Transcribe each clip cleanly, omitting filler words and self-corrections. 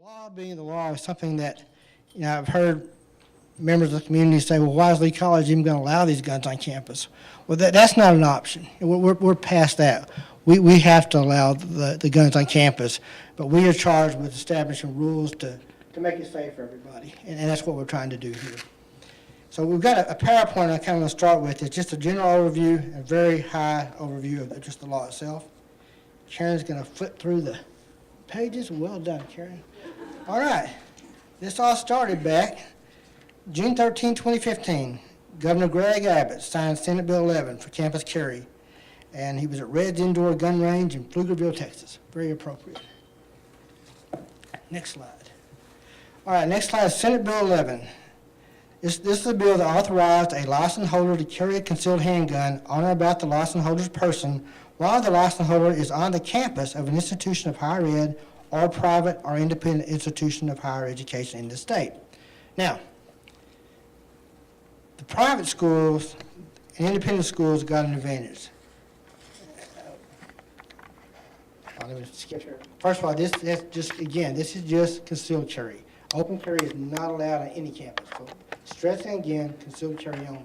law being the law is something that, I've heard members of the community say, well, why is Lee College even going to allow these guns on campus? Well, that's not an option. We're past that. We have to allow the guns on campus, but we are charged with establishing rules to make it safe for everybody, and that's what we're trying to do here. So we've got a PowerPoint I kind of want to start with. It's just a general overview, a very high overview of just the law itself. Karen's going to flip through the pages. Well done, Karen. All right. This all started back June 13, 2015. Governor Greg Abbott signed Senate Bill 11 for campus carry, and he was at Red's Indoor Gun Range in Pflugerville, Texas. Very appropriate. Next slide. All right, next slide is Senate Bill 11. This is a bill that authorized a license holder to carry a concealed handgun on or about the license holder's person while the license holder is on the campus of an institution of higher ed or private or independent institution of higher education in the state. Now, the private schools and independent schools got an advantage. Let me skip here. First of all, this is just concealed carry. Open carry is not allowed on any campus. So stressing again, concealed carry only.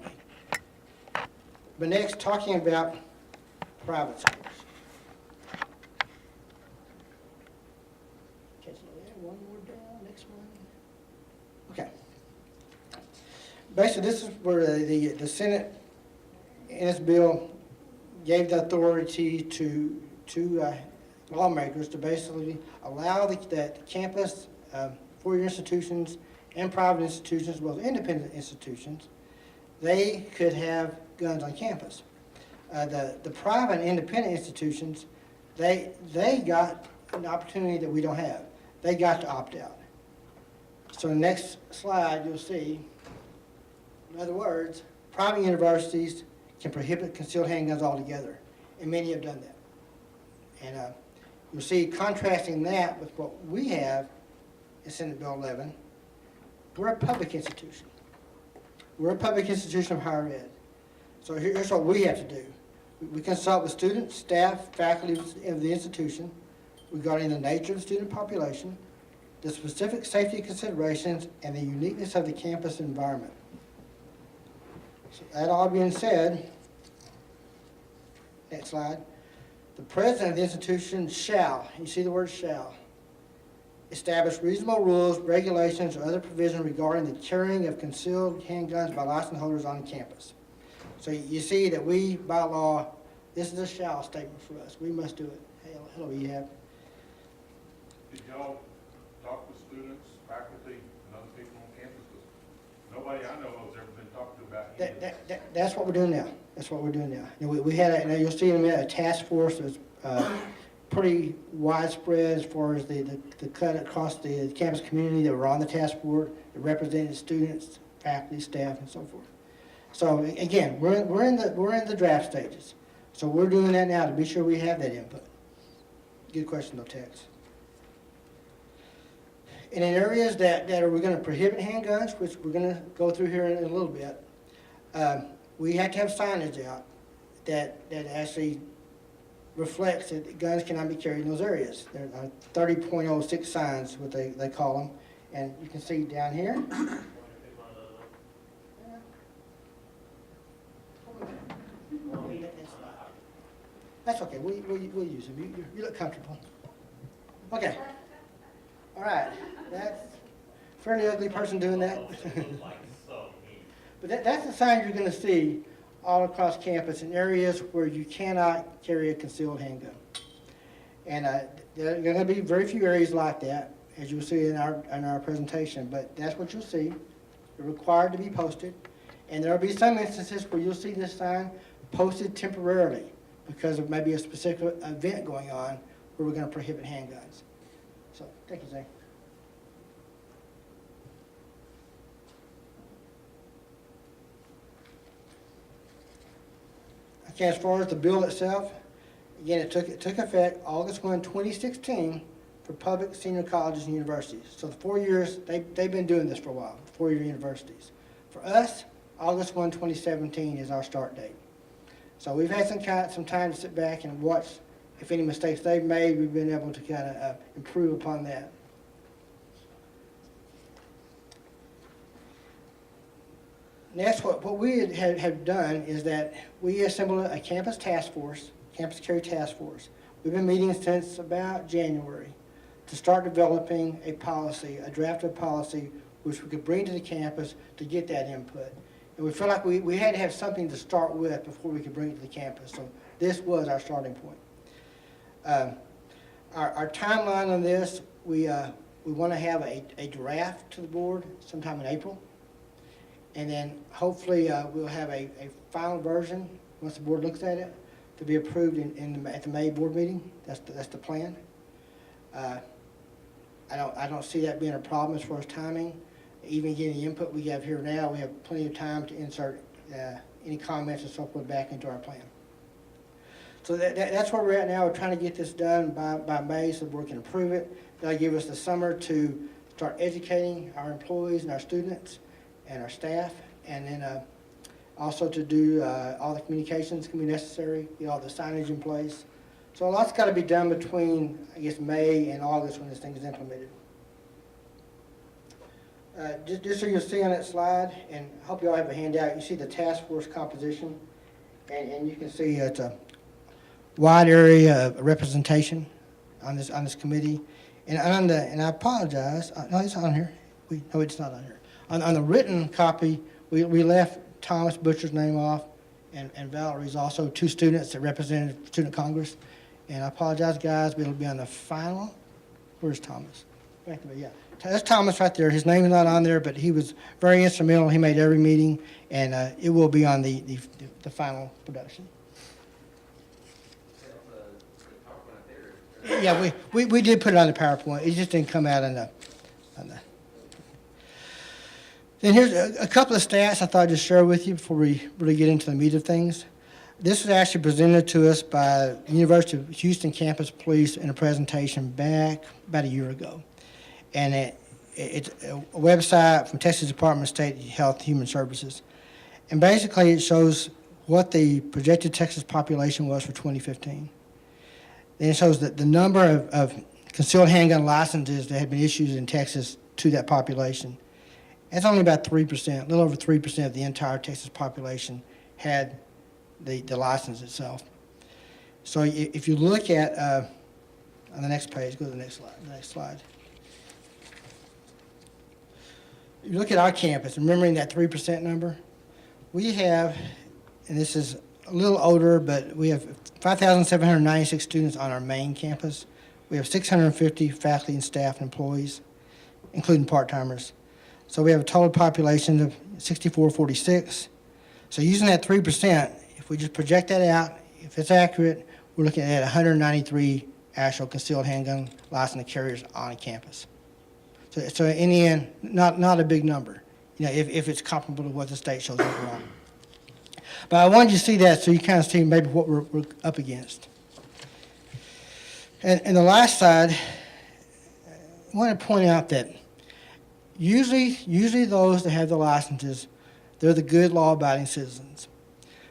But next, talking about private schools. One more down, next one. Okay. Basically, this is where the Senate in this bill gave the authority to lawmakers to basically allow that campus, four-year institutions and private institutions, as well as independent institutions, they could have guns on campus. The private and independent institutions, they got an opportunity that we don't have. They got to opt out. So the next slide, you'll see, in other words, private universities can prohibit concealed handguns altogether, and many have done that. And you'll see, contrasting that with what we have in Senate Bill 11, we're a public institution. We're a public institution of higher ed. So here's what we have to do. We consult with students, staff, faculty of the institution regarding the nature of the student population, the specific safety considerations, and the uniqueness of the campus environment. So that all being said, next slide, the president of the institution shall, you see the word shall, establish reasonable rules, regulations, or other provisions regarding the carrying of concealed handguns by license holders on campus. So you see that we, by law, this is a shall statement for us. We must do it. Hey, hello, Ehab. Did y'all talk with students, faculty, and other people on campus? Because nobody I know of has ever been talked to about any of this. That's what we're doing now. That's what we're doing now. And we had now you'll see in a minute, a task force that's pretty widespread as far as the cut across the campus community that were on the task force, that represented students, faculty, staff, and so forth. So again, we're in the draft stages. So we're doing that now to be sure we have that input. Good question, though, Tex. And in areas that we're going to prohibit handguns, which we're going to go through here in a little bit, we have to have signage out that actually reflects that guns cannot be carried in those areas. There are 30.06 signs, what they call them. And you can see down here. That's okay. We'll use them. You look comfortable. Okay. All right. That's a fairly ugly person doing that. But that's the sign you're going to see all across campus in areas where you cannot carry a concealed handgun. And there are going to be very few areas like that, as you'll see in our presentation. But that's what you'll see. They're required to be posted. And there will be some instances where you'll see this sign posted temporarily because of maybe a specific event going on where we're going to prohibit handguns. So, thank you, Zay. Okay, as far as the bill itself, again, it took effect August 1, 2016 for public senior colleges and universities. So the 4 years, they've been doing this for a while, four-year universities. For us, August 1, 2017 is our start date. So we've had some time to sit back and watch if any mistakes they've made. We've been able to kind of improve upon that. Next, what we have done is that we assembled a campus task force, campus carry task force. We've been meeting since about January to start developing a policy, a draft of policy, which we could bring to the campus to get that input. And we felt like we had to have something to start with before we could bring it to the campus. So this was our starting point. Our timeline on this, we want to have a draft to the board sometime in April. And then hopefully we'll have a final version, once the board looks at it, to be approved at the May board meeting. That's the plan. I don't see that being a problem as far as timing. Even getting the input we have here now, we have plenty of time to insert any comments and so forth back into our plan. So that's where we're at now. We're trying to get this done by May so the board can approve it. That'll give us the summer to start educating our employees and our students and our staff, and then also to do all the communications can be necessary, get all the signage in place. So a lot's got to be done between, I guess, May and August when this thing is implemented. Just so you'll see on that slide, and I hope you all have a handout, you see the task force composition, and you can see it's a wide area of representation on this committee. And I apologize, no, it's on here. No, it's not on here. On the written copy, we left Thomas Butcher's name off, and Valerie's also, two students that represented Student Congress. And I apologize, guys, but it'll be on the final. Where's Thomas? Back to me, yeah. That's Thomas right there. His name is not on there, but he was very instrumental. He made every meeting, and it will be on the final production. Yeah, we did put it on the PowerPoint. It just didn't come out on the. Then here's a couple of stats I thought I'd just share with you before we really get into the meat of things. This was actually presented to us by the University of Houston Campus Police in a presentation back about a year ago. And it's a website from Texas Department of State Health and Human Services. And basically it shows what the projected Texas population was for 2015. Then it shows that the number of concealed handgun licenses that had been issued in Texas to that population. It's only about 3%, a little over 3% of the entire Texas population had the license itself. So if you look at, on the next page, go to the next slide. You look at our campus, remembering that 3% number, we have, and this is a little older, but we have 5,796 students on our main campus. We have 650 faculty and staff and employees, including part-timers. So we have a total population of 6,446. So using that 3%, if we just project that out, if it's accurate, we're looking at 193 actual concealed handgun license carriers on campus. So in the end, not a big number, you know, if it's comparable to what the state shows overall. But I wanted you to see that so you kind of see maybe what we're up against. And the last side, I want to point out that usually those that have the licenses, they're the good law-abiding citizens.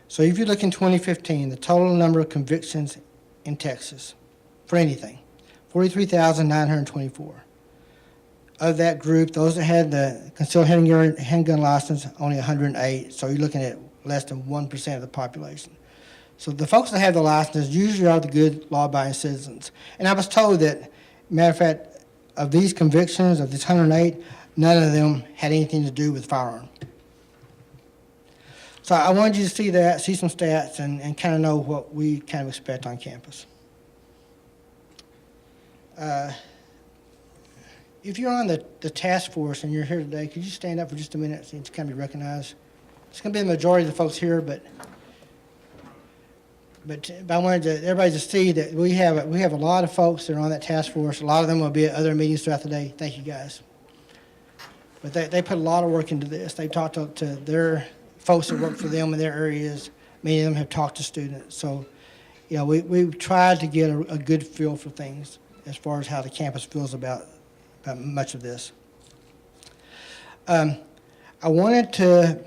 So if you look in 2015, the total number of convictions in Texas for anything, 43,924. Of that group, those that had the concealed handgun license, only 108. So you're looking at less than 1% of the population. So the folks that have the licenses usually are the good law-abiding citizens. And I was told that, matter of fact, of these convictions, of this 108, none of them had anything to do with firearm. So I wanted you to see that, see some stats, and kind of know what we kind of expect on campus. If you're on the task force and you're here today, could you stand up for just a minute so you can be recognized? It's going to be the majority of the folks here, but I wanted everybody to see that we have a lot of folks that are on that task force. A lot of them will be at other meetings throughout the day. Thank you, guys. But they put a lot of work into this. They talked to their folks that work for them in their areas. Many of them have talked to students. So, you know, we've tried to get a good feel for things as far as how the campus feels about much of this. I wanted to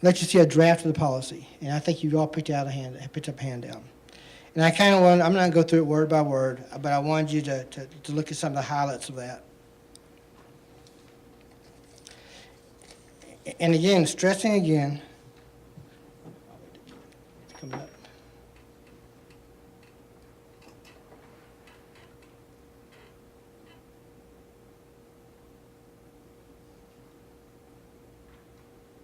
let you see a draft of the policy, and I think you've all picked up a handout. And I kind of want, I'm not going to go through it word by word, but I wanted you to look at some of the highlights of that. And again, stressing again, it's coming up.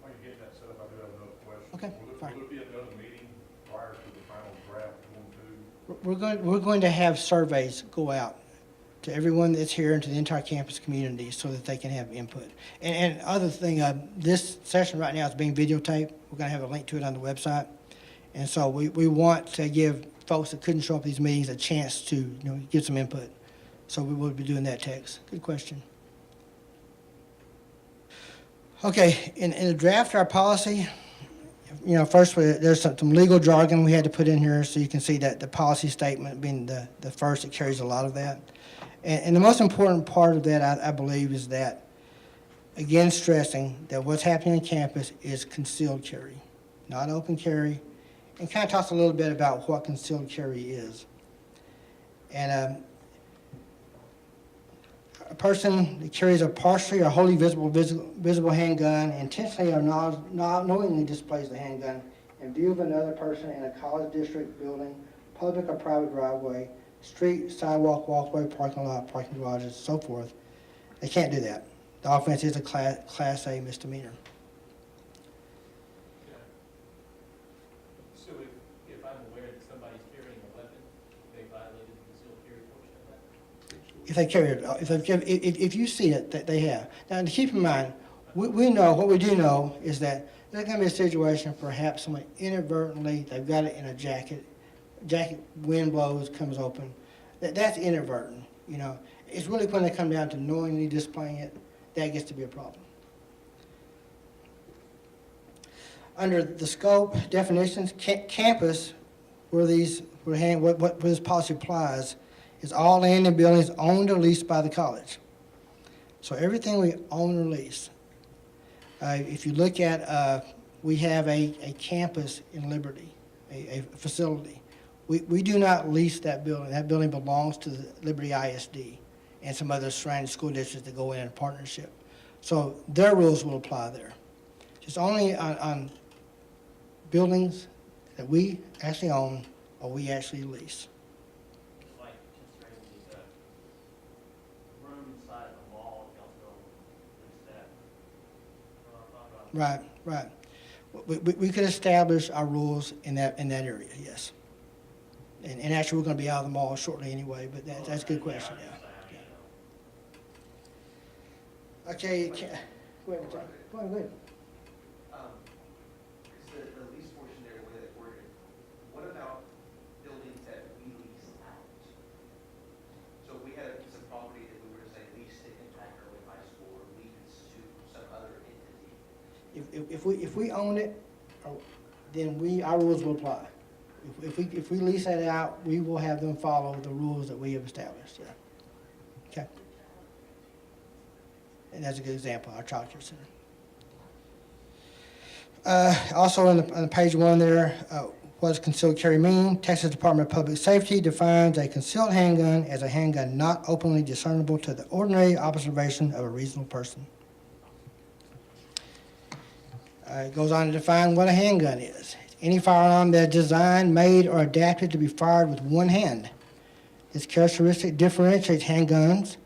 While you're getting that set up, I do have another question. Okay, fine. Will there be another meeting prior to the final draft going to? We're going to have surveys go out to everyone that's here and to the entire campus community so that they can have input. And other thing, this session right now is being videotaped. We're going to have a link to it on the website. And so we want to give folks that couldn't show up at these meetings a chance to, give some input. So we will be doing that, Tex. Good question. Okay, in the draft, our policy, first, there's some legal jargon we had to put in here, so you can see that the policy statement being the first, it carries a lot of that. And the most important part of that, I believe, is that, again, stressing that what's happening on campus is concealed carry, not open carry, and kind of talks a little bit about what concealed carry is. And a person that carries a partially or wholly visible handgun intentionally or not knowingly displays the handgun in view of another person in a college district building, public or private driveway, street, sidewalk, walkway, parking lot, parking garages, so forth. They can't do that. The offense is a Class A misdemeanor. So if I'm aware that somebody's carrying a weapon, they violated the concealed carry portion of that? If they carry it, if you see it, that they have. Now, to keep in mind, we know, what we do know is that there's going to be a situation, perhaps someone inadvertently, they've got it in a jacket, wind blows, comes open. That's inadvertent, It's really when they come down to knowingly displaying it, that gets to be a problem. Under the scope definitions, campus, where this policy applies, is all land and buildings owned or leased by the college. So everything we own or lease. If you look at, we have a campus in Liberty, a facility. We do not lease that building. That building belongs to the Liberty ISD and some other surrounding school districts that go in partnership. So their rules will apply there. Just only on buildings that we actually own or we actually lease. Like, just randomly, the room inside the mall, y'all know, is that, Right. We could establish our rules in that area, yes. And actually, we're going to be out of the mall shortly anyway, but that's a good question, yeah. Okay, go ahead, John. Go ahead. It's the lease portion there, the way that worded. What about buildings that we lease out? So if we had a piece of property that we were to say lease to Impact Early High School or lease to some other entity. If we own it, then our rules will apply. If we lease that out, we will have them follow the rules that we have established, yeah. Okay. And that's a good example, our child care center. Also on page 1 there, what does concealed carry mean? Texas Department of Public Safety defines a concealed handgun as a handgun not openly discernible to the ordinary observation of a reasonable person. It goes on to define what a handgun is. Any firearm that is designed, made, or adapted to be fired with one hand. This characteristic differentiates handguns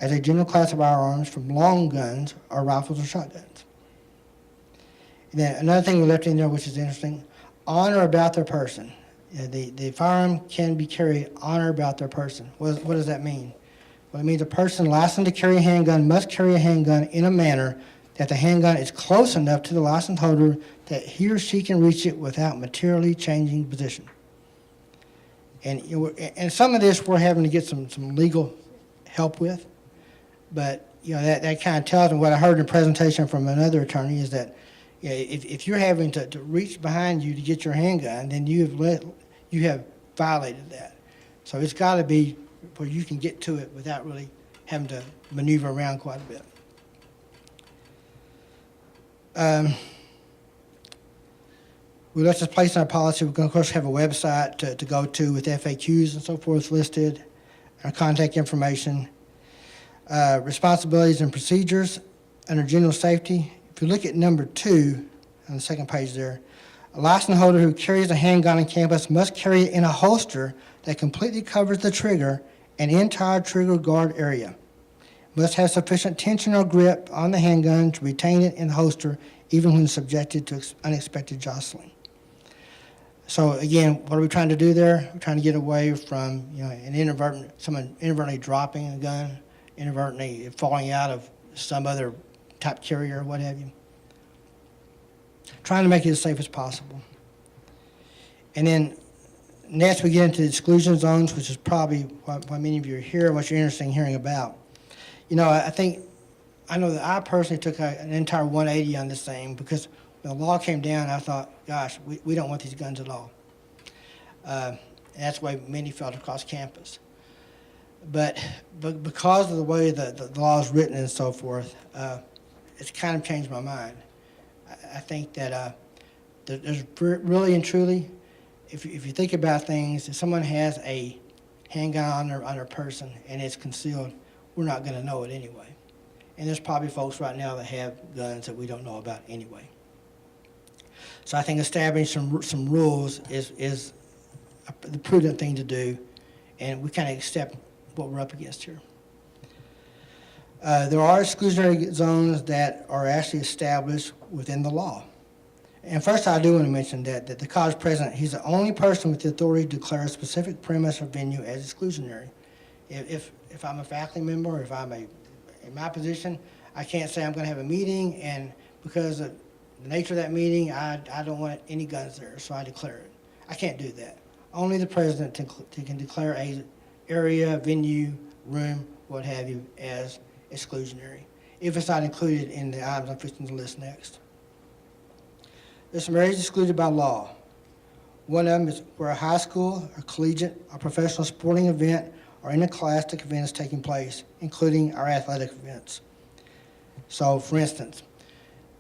as a general class of firearms from long guns or rifles or shotguns. And then another thing we left in there, which is interesting, on or about their person. The firearm can be carried on or about their person. What does that mean? Well, it means a person licensed to carry a handgun must carry a handgun in a manner that the handgun is close enough to the license holder that he or she can reach it without materially changing position. And some of this we're having to get some legal help with, but that kind of tells me what I heard in a presentation from another attorney is that if you're having to reach behind you to get your handgun, then you have violated that. So it's got to be where you can get to it without really having to maneuver around quite a bit. We left this place in our policy. We're going to, of course, have a website to go to with FAQs and so forth listed, our contact information, responsibilities and procedures under general safety. if you look at number 2 on the second page there, a license holder who carries a handgun on campus must carry it in a holster that completely covers the trigger and entire trigger guard area. Must have sufficient tension or grip on the handgun to retain it in the holster even when subjected to unexpected jostling. So again, what are we trying to do there? We're trying to get away from, someone inadvertently dropping a gun, inadvertently falling out of some other type carrier, what have you. Trying to make it as safe as possible. And then next we get into exclusion zones, which is probably why many of you are here, what you're interested in hearing about. I know that I personally took an entire 180 on this thing because when the law came down, I thought, gosh, we don't want these guns at all. And that's why many felt across campus. But because of the way the law is written and so forth, it's kind of changed my mind. I think that there's really and truly, if you think about things, if someone has a handgun on their person and it's concealed, we're not going to know it anyway. And there's probably folks right now that have guns that we don't know about anyway. So I think establishing some rules is the prudent thing to do, and we kind of accept what we're up against here. There are exclusionary zones that are actually established within the law. And first, I do want to mention that the college president, he's the only person with the authority to declare a specific premise or venue as exclusionary. If I'm a faculty member, or if I'm in my position, I can't say I'm going to have a meeting, and because of the nature of that meeting, I don't want any guns there, so I declare it. I can't do that. Only the president can declare a area, venue, room, what have you, as exclusionary, if it's not included in the items I'm fixing to list next. There's some areas excluded by law. One of them is where a high school, or collegiate, or professional sporting event or interscholastic event is taking place, including our athletic events. So, for instance,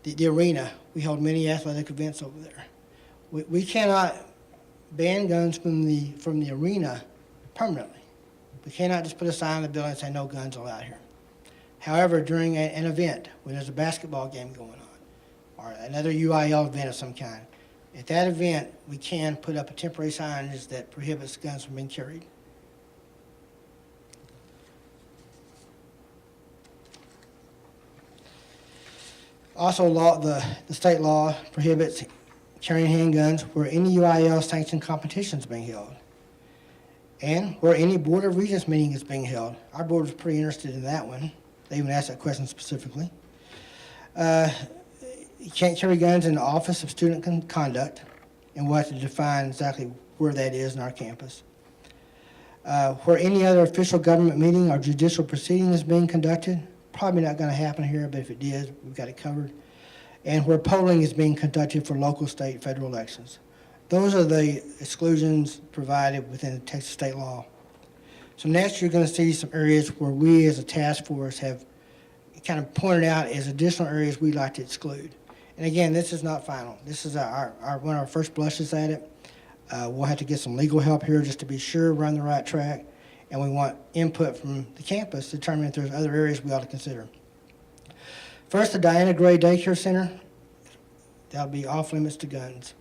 the arena, we hold many athletic events over there. We cannot ban guns from the arena permanently. We cannot just put a sign in the building and say no guns allowed here. However, during an event, when there's a basketball game going on, or another UIL event of some kind, at that event, we can put up a temporary signage that prohibits guns from being carried. Also, the state law prohibits carrying handguns where any UIL sanctioned competition is being held and where any Board of Regents meeting is being held. Our board was pretty interested in that one. They even asked that question specifically. You can't carry guns in the Office of Student Conduct, and we'll have to define exactly where that is in our campus. Where any other official government meeting or judicial proceeding is being conducted, probably not going to happen here, but if it did, we've got it covered. And where polling is being conducted for local, state, federal elections. Those are the exclusions provided within the Texas state law. So next you're going to see some areas where we as a task force have kind of pointed out as additional areas we'd like to exclude. And again, this is not final. This is one of our first blushes at it. We'll have to get some legal help here just to be sure we're on the right track. And we want input from the campus to determine if there's other areas we ought to consider. First, the Diana Gray Daycare Center. That'll be off limits to guns.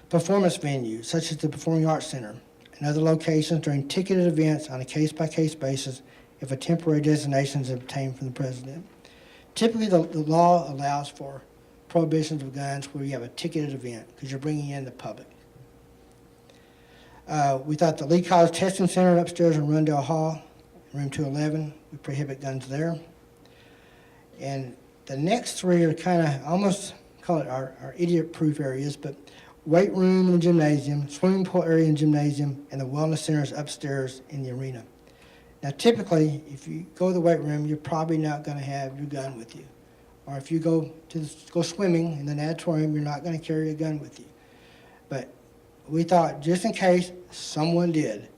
Performance venues, such as the Performing Arts Center, and other locations during ticketed events on a case-by-case basis if a temporary designation is obtained from the president. Typically, the law allows for prohibitions of guns where you have a ticketed event because you're bringing in the public. We thought the Lee College Testing Center upstairs in Rundell Hall, room 211, we prohibit guns there. And the next three are kind of almost call it our idiot-proof areas, but weight room and gymnasium, swimming pool area and gymnasium, and the wellness centers upstairs in the arena. Now, typically, if you go to the weight room, you're probably not going to have your gun with you. Or if you go swimming in the natatorium, you're not going to carry a gun with you. But we thought, just in case someone did,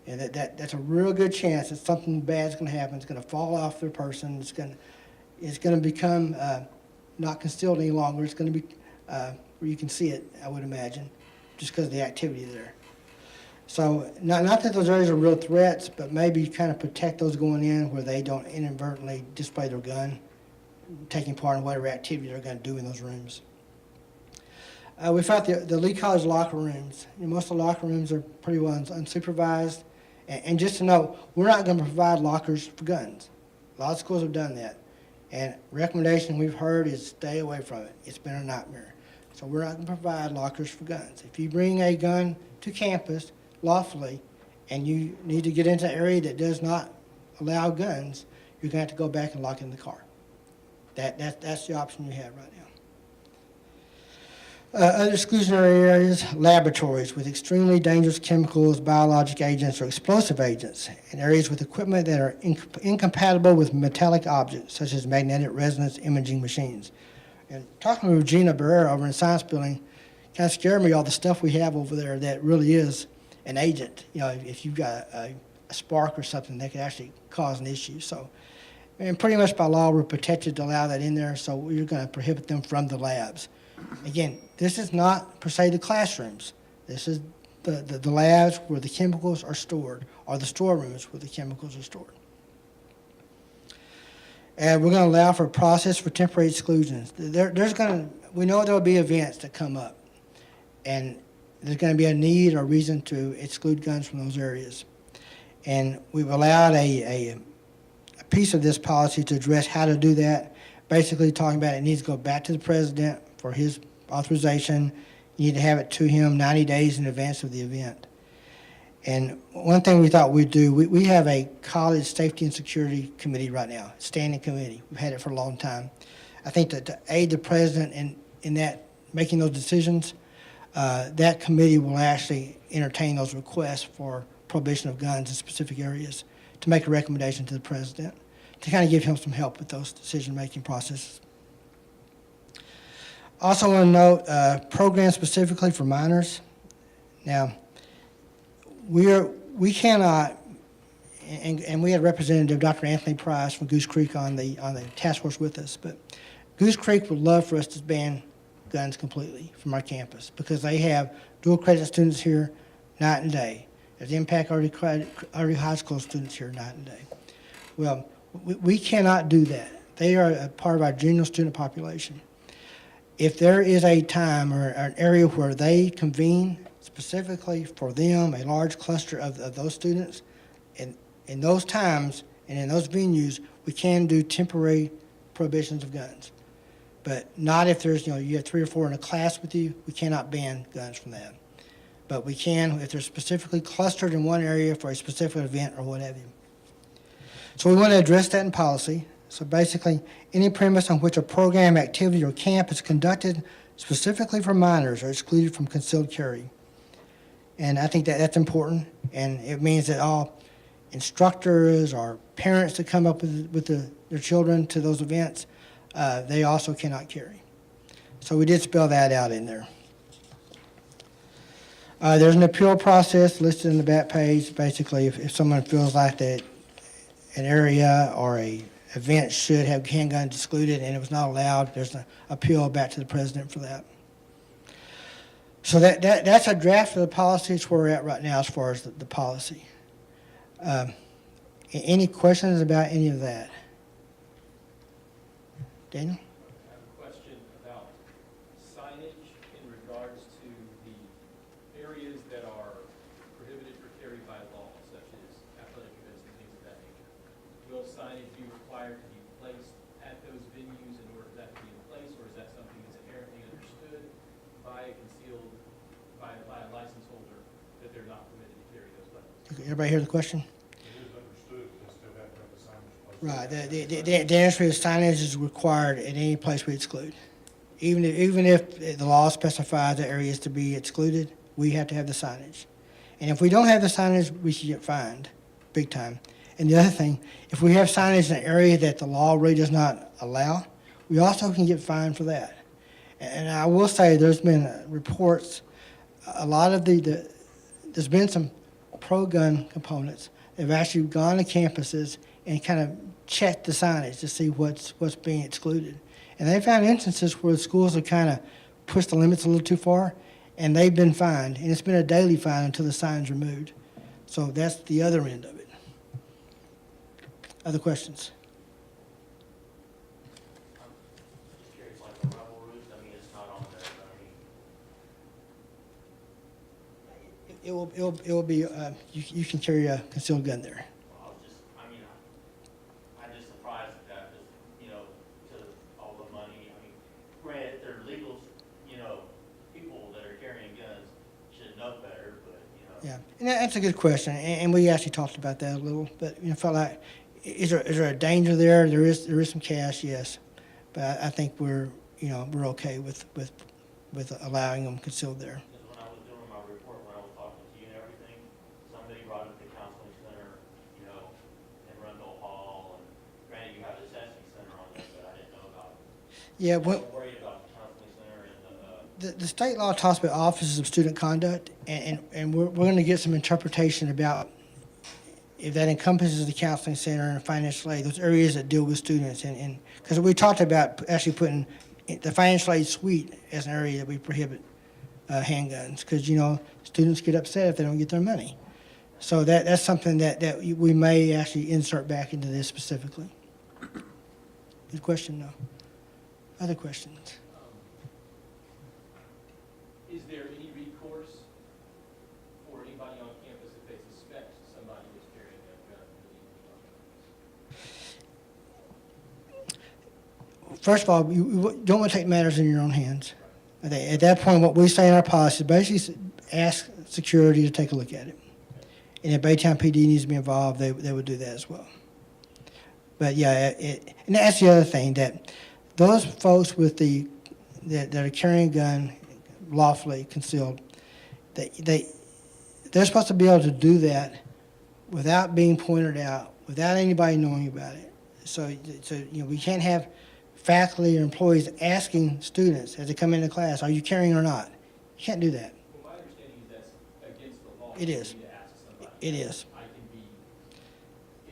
and that's a real good chance that something bad is going to happen. It's going to fall off their person. It's going to become not concealed any longer. It's going to be where you can see it, I would imagine, just because of the activity there. So not that those areas are real threats, but maybe kind of protect those going in where they don't inadvertently display their gun taking part in whatever activity they're going to do in those rooms. We found the Lee College locker rooms, most of the locker rooms are pretty well unsupervised. And just to know, we're not going to provide lockers for guns. A lot of schools have done that. And recommendation we've heard is stay away from it. It's been a nightmare. So we're not going to provide lockers for guns. If you bring a gun to campus lawfully and you need to get into an area that does not allow guns, you're going to have to go back and lock it in the car. That's the option you have right now. Other exclusionary areas, laboratories with extremely dangerous chemicals, biologic agents, or explosive agents, and areas with equipment that are incompatible with metallic objects, such as magnetic resonance imaging machines. And talking with Regina Barrera over in the Science Building, kind of scared me, all the stuff we have over there that really is an agent. If you've got a spark or something, that could actually cause an issue. So, and pretty much by law, we're protected to allow that in there, so we're going to prohibit them from the labs. Again, this is not per se the classrooms. This is the labs where the chemicals are stored, or the storerooms where the chemicals are stored. And we're going to allow for a process for temporary exclusions. We know there will be events that come up, and there's going to be a need or reason to exclude guns from those areas. And we've allowed a piece of this policy to address how to do that, basically talking about it needs to go back to the president for his authorization. You need to have it to him 90 days in advance of the event. And one thing we thought we'd do, we have a college safety and security committee right now, standing committee. We've had it for a long time. I think that to aid the president in that making those decisions, that committee will actually entertain those requests for prohibition of guns in specific areas to make a recommendation to the president to kind of give him some help with those decision-making processes. Also want to note programs specifically for minors. Now, we cannot, and we had Representative Dr. Anthony Price from Goose Creek on the task force with us, but Goose Creek would love for us to ban guns completely from our campus because they have dual credit students here night and day. There's Impact Early High School students here night and day. Well, we cannot do that. They are a part of our general student population. If there is a time or an area where they convene specifically for them, a large cluster of those students, and in those times and in those venues, we can do temporary prohibitions of guns. But not if there's, you have 3 or 4 in a class with you, we cannot ban guns from that. But we can if they're specifically clustered in one area for a specific event or what have you. So we want to address that in policy. So basically, any premise on which a program, activity, or camp is conducted specifically for minors are excluded from concealed carry. And I think that's important, and it means that all instructors or parents that come up with their children to those events, they also cannot carry. So we did spell that out in there. There's an appeal process listed in the back page. Basically, if someone feels like that an area or a event should have handguns excluded and it was not allowed, there's an appeal back to the president for that. So that's a draft of the policy. It's where we're at right now as far as the policy. Any questions about any of that? Daniel? I have a question about signage in regards to the areas that are prohibited for carry by law, such as athletic events and things of that nature. Will signage be required to be placed at those venues in order for that to be in place, or is that something that's inherently understood by a license holder that they're not permitted to carry those weapons? Okay, everybody hear the question? It is understood, they still have to have the signage placed. Right. The answer is signage is required at any place we exclude. Even if the law specifies the areas to be excluded, we have to have the signage. And if we don't have the signage, we should get fined, big time. And the other thing, if we have signage in an area that the law really does not allow, we also can get fined for that. And I will say there's been reports, a lot of there's been some pro-gun components. They've actually gone to campuses and kind of checked the signage to see what's being excluded. And they found instances where the schools have kind of pushed the limits a little too far, and they've been fined. And it's been a daily fine until the sign's removed. So that's the other end of it. Other questions? I'm it will be, you can carry a concealed gun there. Well, I'm just surprised at that, just, to all the money. Granted, they're legal, people that are carrying guns should know better, but, Yeah, and that's a good question, and we actually talked about that a little, but, felt like, is there a danger there? There is some cash, yes, but I think we're okay with allowing them concealed there. because when I was doing my report, when I was talking to you and everything, somebody brought up the counseling center, in Rundle Hall, and granted, you have the Sesame Center on there, but I didn't know about it. Yeah, I well, was worried about the counseling center and the state law talks about offices of student conduct, and we're going to get some interpretation about if that encompasses the counseling center and financial aid, those areas that deal with students, and because we talked about actually putting the financial aid suite as an area that we prohibit handguns, because students get upset if they don't get their money. So that's something that we may actually insert back into this specifically. Good question, no. Other questions? Is there any recourse for anybody on campus if they suspect somebody is carrying a gun? First of all, you don't want to take matters in your own hands. At that point, what we say in our policy is basically ask security to take a look at it. And if Baytown PD needs to be involved, they would do that as well. But yeah, and that's the other thing, that those folks that are carrying a gun lawfully concealed, they're supposed to be able to do that without being pointed out, without anybody knowing about it. So we can't have faculty or employees asking students as they come into class, are you carrying or not? You can't do that. Well, my understanding is that's against the law. It is. For me to ask somebody. It is. I can be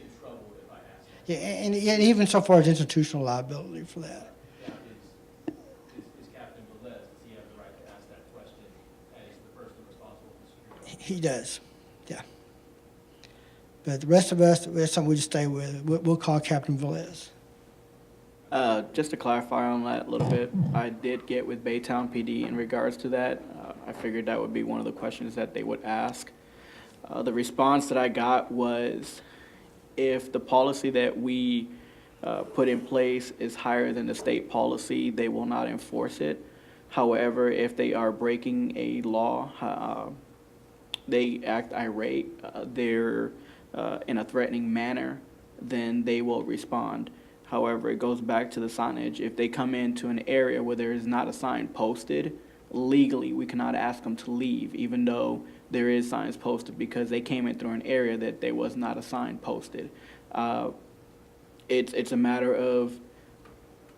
in trouble if I ask them. Yeah, and even so far as institutional liability for that. Now, is Captain Velez, does he have the right to ask that question as the person responsible for security? He does, yeah. But the rest of us, that's something we just stay with. We'll call Captain Velez. Just to clarify on that a little bit, I did get with Baytown PD in regards to that. I figured that would be one of the questions that they would ask. The response that I got was, if the policy that we put in place is higher than the state policy, they will not enforce it. However, if they are breaking a law, they act irate, they're in a threatening manner, then they will respond. However, it goes back to the signage. If they come into an area where there is not a sign posted, legally we cannot ask them to leave, even though there is signs posted, because they came in through an area that there was not a sign posted. It's a matter of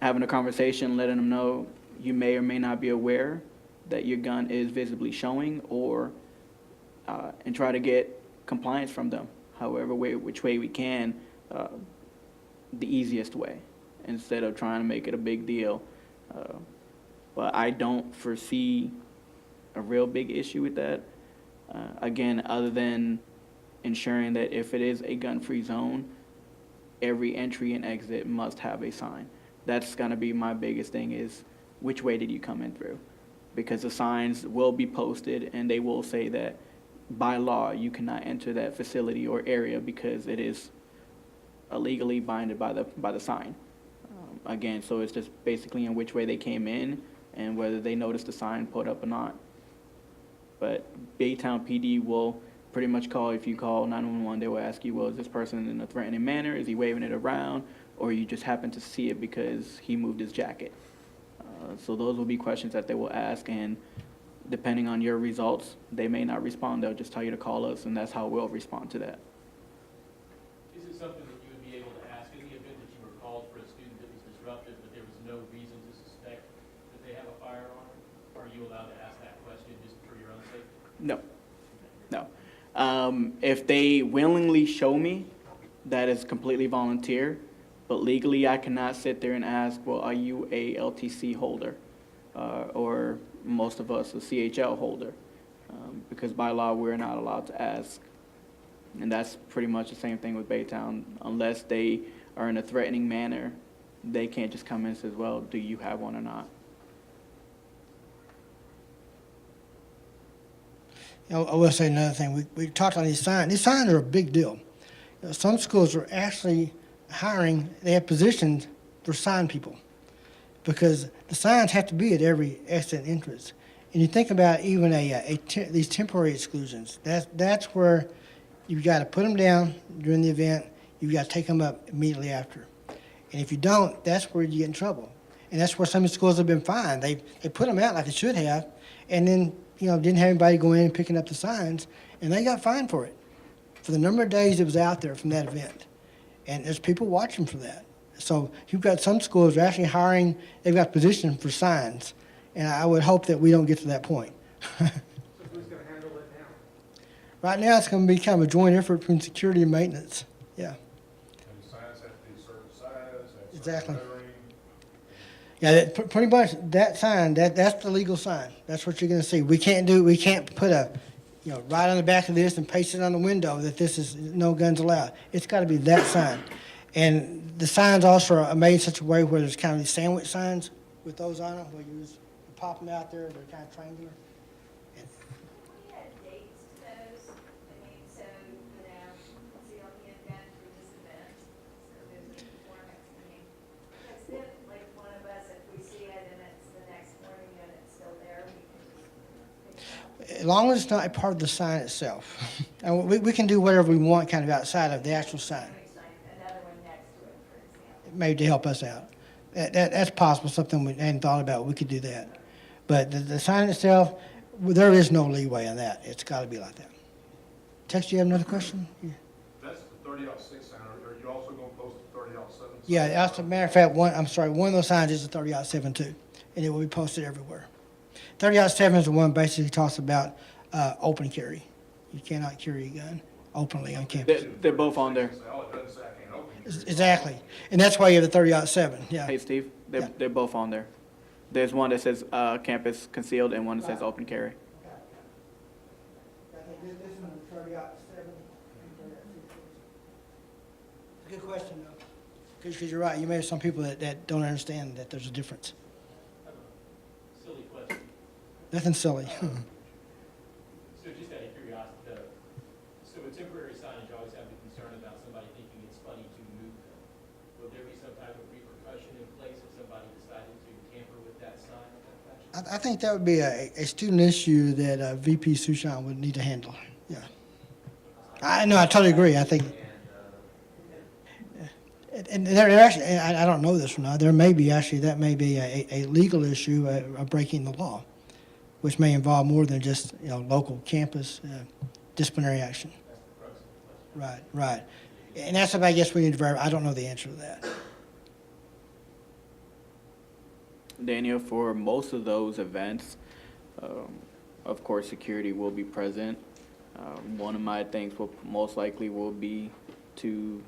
having a conversation, letting them know you may or may not be aware that your gun is visibly showing, or and try to get compliance from them, which way we can. The easiest way, instead of trying to make it a big deal. But I don't foresee a real big issue with that. Again, other than ensuring that if it is a gun-free zone, every entry and exit must have a sign. That's gonna be my biggest thing, is which way did you come in through? Because the signs will be posted and they will say that by law you cannot enter that facility or area because it is legally binded by the sign. Again, so it's just basically in which way they came in and whether they noticed the sign put up or not. But Baytown PD will pretty much call, if you call 911, they will ask you, well, is this person in a threatening manner? Is he waving it around? Or you just happen to see it because he moved his jacket? So those will be questions that they will ask, and depending on your results, they may not respond. They'll just tell you to call us, and that's how we'll respond to that. Is it something that you would be able to ask in the event that you were called for a student that was disruptive, but there was no reason to suspect that they have a firearm? Are you allowed to ask that question just for your own safety? No, no. If they willingly show me, that is completely volunteer, but legally I cannot sit there and ask, well, are you a LTC holder? Or most of us a CHL holder, because by law we're not allowed to ask. And that's pretty much the same thing with Baytown. Unless they are in a threatening manner, they can't just come in and say, well, do you have one or not? I will say another thing. We talked on these signs. These signs are a big deal. Some schools are actually hiring, they have positions for sign people because the signs have to be at every exit entrance. And you think about even these temporary exclusions. That's where you've got to put them down during the event. You've got to take them up immediately after. And if you don't, that's where you get in trouble. And that's where some of the schools have been fined. They put them out like they should have, and then didn't have anybody go in and picking up the signs, and they got fined for it, for the number of days it was out there from that event. And there's people watching for that. So you've got some schools are actually hiring, they've got positions for signs. And I would hope that we don't get to that point. So who's gonna handle it now? Right now, it's going to be kind of a joint effort between security and maintenance. Yeah, And the signs have to be a certain size, have certain Exactly. lettering. yeah. Pretty much that sign, that's the legal sign. That's what you're going to see. We can't put right on the back of this and paste it on the window that this is no guns allowed. It's got to be that sign. And the signs also are made in such a way where there's kind of these sandwich signs with those on them, where you pop them out there. They're kind of triangular. We had dates to those, I mean, so, see on the event for this event, so there's a performance, I mean, it's if, like, one of us, if we see it and it's the next morning and it's still there, we can just pick it up. As long as it's not a part of the sign itself. And we can do whatever we want kind of outside of the actual sign, Another one next to it, for example. maybe to help us out. That's possible, something we hadn't thought about. We could do that. But the sign itself, there is no leeway on that. It's got to be like that. Tex, you have another question? Yeah. That's the 30-6 sign. Are you also going to post the 30-7? Yeah, as a matter of fact, one of those signs is a 30-7 too, and it will be posted everywhere. 30-7 is the one basically talks about open carry. You cannot carry a gun openly on campus. They're both on there. Oh, it doesn't say I can't open it. Exactly, and that's why you have the 30-7. Yeah. Hey, Steve, Yeah. they're both on there. There's one that says campus concealed and one that says open carry. Good question, though. Because you're right. You may have some people that don't understand that there's a difference. I have a silly question. Nothing silly. So just out of curiosity, so a temporary signage, you always have the concern about somebody thinking it's funny to move them. Will there be some type of repercussion in place if somebody decided to tamper with that sign in that fashion? I think that would be a student issue that VP Sushan would need to handle. Yeah. I totally agree. I think, and there actually, and I don't know this or not, that may be a legal issue of breaking the law, which may involve more than just, local campus disciplinary action. That's the crux of the question. Right. And that's something I guess we need to verify. I don't know the answer to that. Daniel, for most of those events, of course, security will be present. One of my things will most likely will be to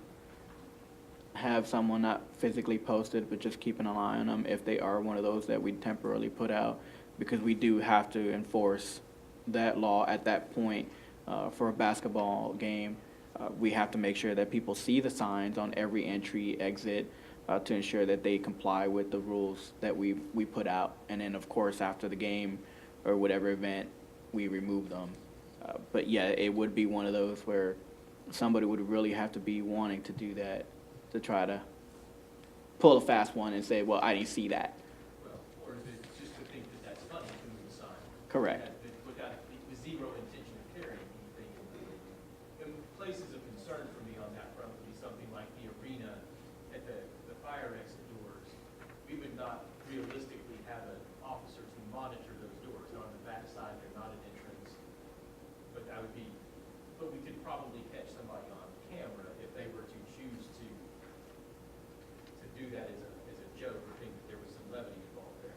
have someone not physically posted, but just keeping an eye on them if they are one of those that we temporarily put out, because we do have to enforce that law at that point. For a basketball game, we have to make sure that people see the signs on every entry, exit, to ensure that they comply with the rules that we put out. And then, of course, after the game or whatever event, we remove them. But yeah, it would be one of those where somebody would really have to be wanting to do that, to try to pull a fast one and say, well, I didn't see that. Well, or is it just to think that that's funny to move a sign? Correct. Without, with zero intention of carrying anything. And places of concern for me on that front would be something like the arena at the fire exit doors. We would not realistically have an officer to monitor those doors. They're on the back side, they're not an entrance. But we could probably catch somebody on camera if they were to choose to do that as a joke or think that there was some levity involved there.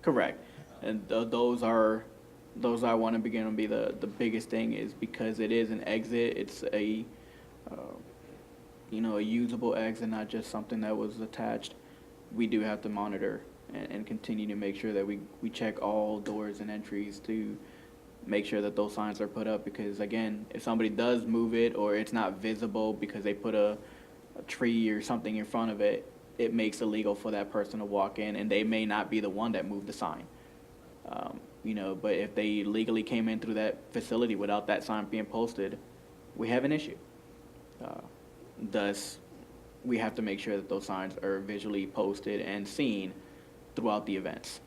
Correct. And those I want to begin to be the biggest thing, is because it is an exit. It's a a usable exit, not just something that was attached. We do have to monitor and continue to make sure that we check all doors and entries to make sure that those signs are put up, because again, if somebody does move it or it's not visible because they put a tree or something in front of it, it makes it illegal for that person to walk in, and they may not be the one that moved the sign. but if they legally came in through that facility without that sign being posted, we have an issue. Thus, we have to make sure that those signs are visually posted and seen throughout the events.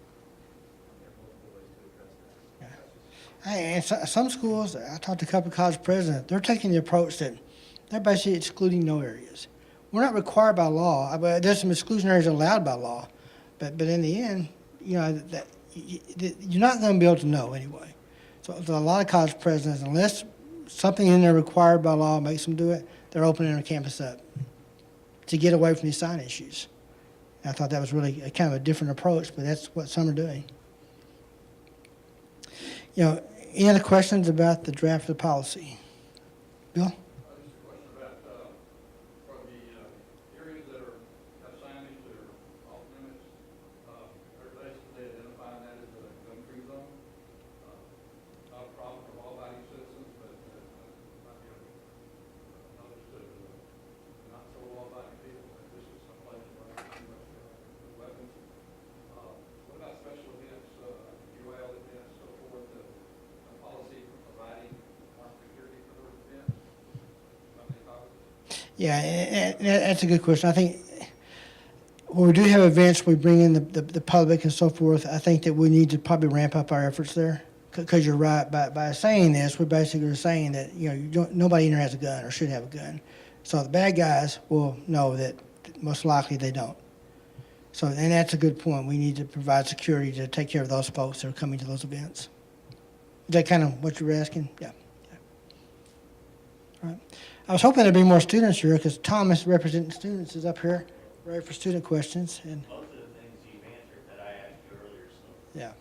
And some schools, I talked to a couple of college presidents, they're taking the approach that they're basically excluding no areas. We're not required by law, but there's some exclusion areas allowed by law. But in the end, that you're not going to be able to know anyway. So a lot of college presidents, unless something in there required by law makes them do it, they're opening their campus up to get away from these sign issues. And I thought that was really a kind of a different approach, but that's what some are doing. Any other questions about the draft of the policy? Bill? Just a question about, for the areas that have signage that are off limits, they're basically identifying that as a gun-free zone. Not a problem for law-abiding citizens, but might be others that not so law-abiding people, that this is some place where there's too much weapons. What about special events, UL events, so forth, the policy for providing armed security for those events? Yeah, and that's a good question. I think when we do have events, we bring in the public and so forth, I think that we need to probably ramp up our efforts there. Because you're right, by saying this, we're basically saying that, nobody in there has a gun or should have a gun. So the bad guys will know that most likely they don't. So, and that's a good point. We need to provide security to take care of those folks that are coming to those events. Is that kind of what you were asking? Yeah. All right. I was hoping there'd be more students here because Thomas, representing students, is up here, ready for student questions. And Most of the things you've answered that I asked you earlier, so. yeah.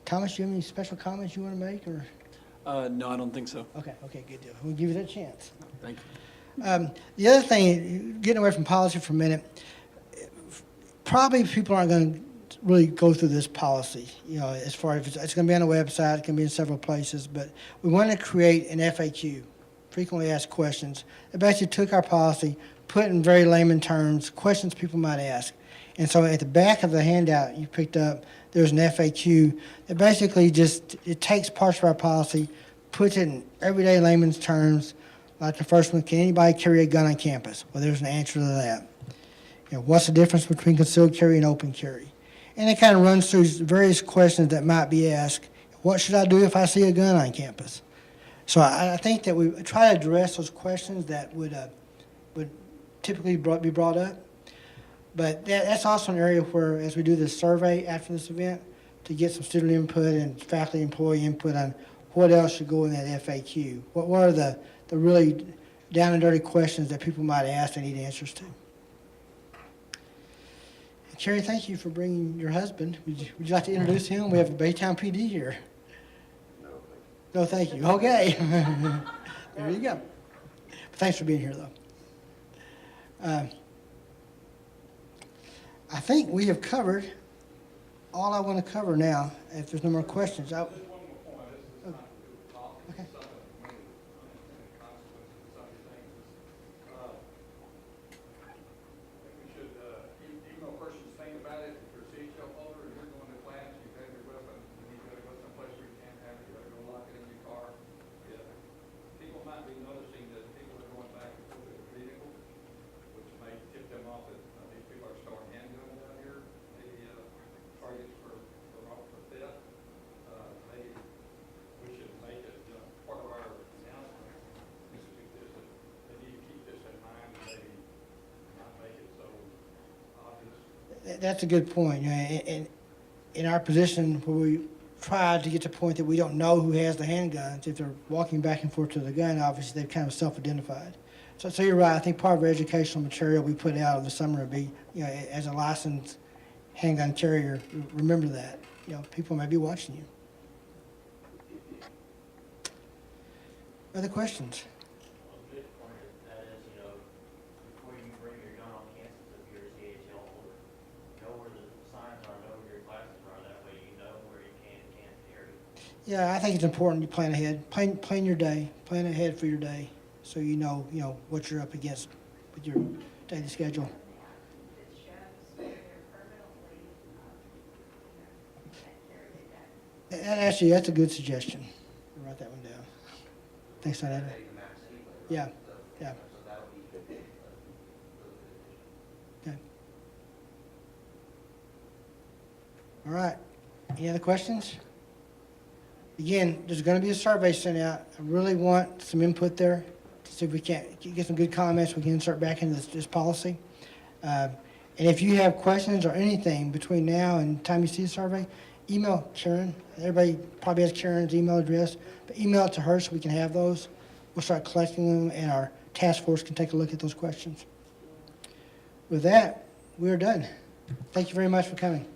Thomas, you have any special comments you want to make? Or No, I don't think so. okay, good deal. We'll give you that chance. Thank you. The other thing, getting away from policy for a minute, probably people aren't going to really go through this policy, as far as it's going to be on the website, it can be in several places, but we want to create an FAQ, frequently asked questions. It basically took our policy, put it in very layman terms, questions people might ask. And so at the back of the handout you picked up, there's an FAQ that basically it takes parts of our policy, puts it in everyday layman's terms, like the first one, can anybody carry a gun on campus? Well, there's an answer to that. What's the difference between concealed carry and open carry? And it kind of runs through various questions that might be asked. What should I do if I see a gun on campus? So I think that we try to address those questions that would typically be brought up. But that's also an area where, as we do this survey after this event, to get some student input and faculty employee input on what else should go in that FAQ. What are the really down and dirty questions that people might ask and need answers to? Carrie, thank you for bringing your husband. Would you like to introduce him? We have a Baytown PD here. No, thank you. Okay. There you go. Thanks for being here, though. I think we have covered all I want to cover now. If there's no more questions, Just one more point, this is not to do with policy, Okay. it's something that may unintended consequences of some of these things. I think we should, even though a person's thinking about it, if you're a CHL holder and you're going to class, you have your weapon, and you gotta go someplace where you can't have it, you gotta go lock it in your car. Yeah. People might be noticing that people are going back and forth to their vehicle, which may tip them off that these people are storing handguns out here, maybe targets for theft. Maybe we should make it part of our announcement, institute this, that they need to keep this in mind, and maybe not make it so obvious. that's a good point. In our position where we try to get to the point that we don't know who has the handguns, if they're walking back and forth to the gun, obviously they've kind of self-identified. So you're right. I think part of our educational material we put out in the summer would be, as a licensed handgun carrier, remember that. People may be watching you. Other questions? Well, good point of that is, before you bring your gun on campus, if you're a CHL holder, know where the signs are, know where your classes are, that way you know where you can and can't carry. Yeah, I think it's important you plan ahead. Plan your day. Plan ahead for your day, so you know what you're up against with your daily schedule. It shows where they're permanently, And actually, that's a good suggestion. I'll write that one down. Thanks, Diana. Pay the max anyway, right? Yeah, So, yeah. So that'll be a really good addition. Okay. All right. Any other questions? Again, there's going to be a survey sent out. I really want some input there to see if we can't get some good comments. We can insert back into this policy. And if you have questions or anything between now and the time you see the survey, email Karen. Everybody probably has Karen's email address, but email it to her so we can have those. We'll start collecting them, and our task force can take a look at those questions. With that, we are done. Thank you very much for coming.